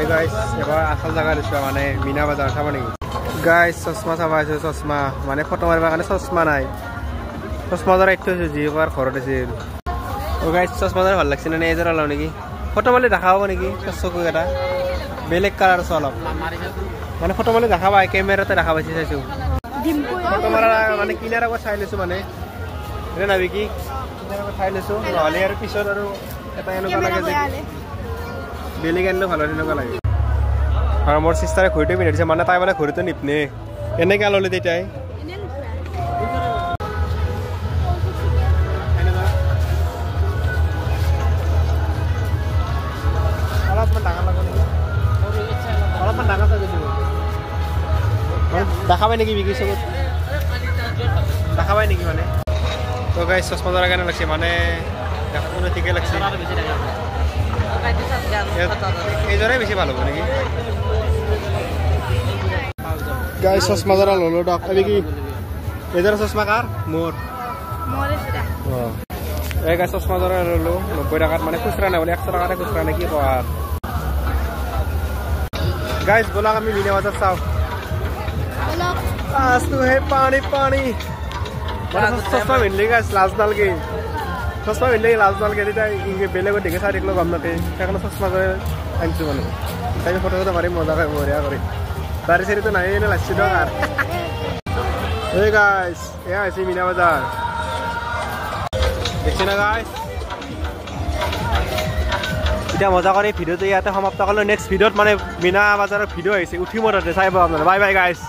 এই গাইস এবাৰ আসল জায়গা দিছো মানে মিনা বাজাৰ চাব নেকি গাইস চশমা চাবা আছে চশমা মানে ফটো মাৰিবৰ কাৰণে চশমা নাই চশমা জৰা ইটো আছে যি এবাৰ ঘৰত আছিল ও গাইস চশমা জৰা ভাল লাগছে নে এজৰা লও নেকি ফটো মালি দেখাব নেকি চকু এটা বেলেগ কালাৰ চলক মানে ফটো মালি দেখাবা ক্যামেৰাতে দেখা পাইছি চাইছো ফটো মাৰা মানে কিনাৰ আগত চাই লৈছো মানে এনে নাবি কি কিনাৰ আগত চাই লৈছো নহলে আৰু পিছত আৰু এটা এনেকুৱা লাগে যে বেলেগ আনিলে ভাল এনেকুৱা লাগে আৰু মোৰ সিস্টাৰে ঘড়ীটো পিন্ধি দিছে মানে তাই মানে ঘড়ীটো নিপনে এনেকৈ ল'লে তেতিয়াই অলপমান ডাঙৰ লাগে নেকি অলপমান ডাঙৰ চাই দিব দেখাবাই নেকি বিকি চবত দেখাবাই নেকি মানে তো গাইছ চশমা জৰা কাৰণে লাগছে মানে দেখাটো ঠিকে লাগছে এইজৰে বেছি ভাল হ'ব নেকি গাইছ চশমা জৰা ল'লো দক আমি কি এইজৰা চশমা কাৰ মোৰ এই গাইছ চশমা জৰা ল'লো 90 টকাত মানে খুচৰা নাই বোলে 100 টকাতে খুচৰা নে কি কোৱা গাইছ ব'লক আমি মিনা বাজাৰ চাওঁ আজটো হে পানী পানী চশমা পিন্ধিলে গাইছ লাজ নালগে চশমা পিন্ধিলে লাজ নালগে তেতিয়া ইংগে বেলেগত দেখে চাই থাকিলেও গম নাপায় সেইকাৰণে চশমা জৰা আনিছোঁ মানে তাই ফটো চটো মাৰি মজা খাই বঢ়িয়া কৰি দাড়ি চাড়িটো নাই এনে লাগছি দিয়ক আৰু এই গাইছ এয়া হৈছে মিনা বাজাৰ দেখছি না গাইছ এতিয়া মজা কৰি ভিডিঅ'টো ইয়াতে সমাপ্ত কৰিলোঁ নেক্সট ভিডিঅ'ত মানে মিনা বাজাৰৰ ভিডিঅ' আহিছে উঠিম তাতে চাই পাব আপোনালোকে বাই বাই গাইছ